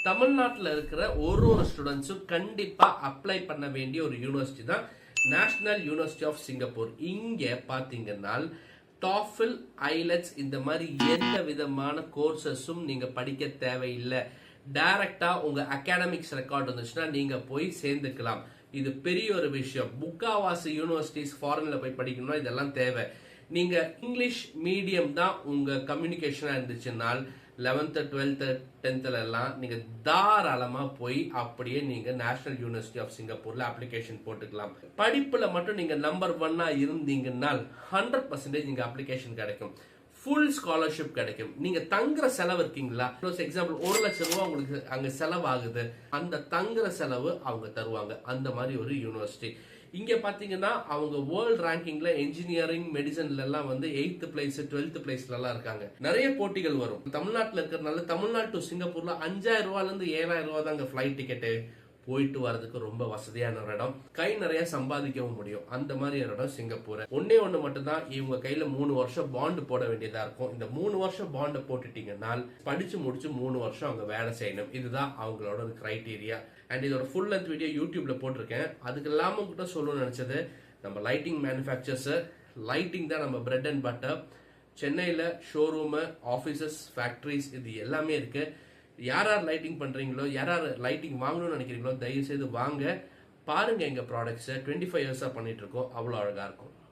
தமிழ்நாட்டில் இருக்கிற ஒரு ஸ்டூடெண்ட்ஸும் கண்டிப்பா அப்ளை பண்ண வேண்டிய ஒரு யூனிவர்சிட்டி தான் நேஷனல் யூனிவர்சிட்டி ஆஃப் சிங்கப்பூர். இங்க பாத்தீங்கன்னா டாஃபில், ஐலட்ஸ் இந்த மாதிரி எந்த விதமான கோர்சஸும் நீங்க படிக்க தேவையில்லை. டைரக்டா உங்க அகாடமிக்ஸ் ரெக்கார்ட் வந்துச்சுன்னா நீங்க போய் சேர்ந்துக்கலாம். இது பெரிய ஒரு விஷயம். முக்காவாசி யூனிவர்சிட்டிஸ் ஃபாரின்ல போய் படிக்கணும்னா இதெல்லாம் தேவை. நீங்க இங்கிலீஷ் மீடியம் தான் உங்க கம்யூனிகேஷனா இருந்துச்சுனால் 11th 12th 10th எல்லாம் நீங்க தாராளமா போய் அப்படியே நீங்க நேஷனல் யூனிவர்சிட்டி ஆஃப் சிங்கப்பூர்ல அப்ளிகேஷன் போட்டுக்கலாம். படிப்புல மட்டும் நீங்க நம்பர் 1 இருந்தீங்கன்னா 100% நீங்க அப்ளிகேஷன் கிடைக்கும். ஃபுல் ஸ்காலர்ஷிப் கிடைக்கும். நீங்க தங்குற செலவு இருக்கீங்களா, எக்ஸாம்பிள் 1 லட்சம் ரூபாய் உங்களுக்கு அங்க செலவாகுது, அந்த தங்குற செலவு அவங்க தருவாங்க. அந்த மாதிரி ஒரு யூனிவர்சிட்டி. இங்க பாத்தீங்கன்னா அவங்க வேர்ல்ட் ரேங்கிங்ல இன்ஜினியரிங் மெடிசன்ல எல்லாம் வந்து 8th பிளேஸ் 12th பிளேஸ்ல எல்லாம் இருக்காங்க. நிறைய போட்டிகள் வரும். தமிழ்நாட்டில் இருக்கிறதுனால தமிழ்நாடு டு சிங்கப்பூர்ல 5000 ரூபாயில இருந்து 7000 ரூபாய் தாங்க ஃபிளைட் டிக்கெட்டு. போயிட்டு வரதுக்கு ரொம்ப வசதியான ஒரு இடம், கை நிறைய சம்பாதிக்கவும் முடியும். அந்த மாதிரி இடம் சிங்கப்பூர். ஒன்னே ஒண்ணு மட்டும் தான், இவங்க கையில 3 வருஷம் பாண்ட் போட வேண்டியதா இருக்கும். இந்த 3 வருஷம் பாண்ட் போட்டுட்டீங்கன்னா படிச்சு முடிச்சு 3 வருஷம் அவங்க வேலை செய்யணும். இதுதான் அவங்களோட ஒரு கிரைட்டீரியா. அண்ட் இதோட ஃபுல் லென்த் வீடியோ யூடியூப்ல போட்டிருக்கேன். அதுக்கு இல்லாம கிட்ட சொல்லணும்னு நினைச்சது, நம்ம லைட்டிங் மேனுஃபேக்சர்ஸ், லைட்டிங் தான் நம்ம பிரெட் அண்ட் பட்டர். சென்னையில ஷோரூம், ஆபீசஸ், ஃபேக்டரிஸ் இது எல்லாமே இருக்கு. யார் லைட்டிங் பண்றீங்களோ, யார் லைட்டிங் வாங்கணும்னு நினைக்கிறீங்களோ தயவு செய்து வாங்க, பாருங்க எங்க ப்ராடக்ட்ஸ். 25 இயர்ஸா பண்ணிட்டு இருக்கோம். அவ்வளவு அழகா இருக்கும்.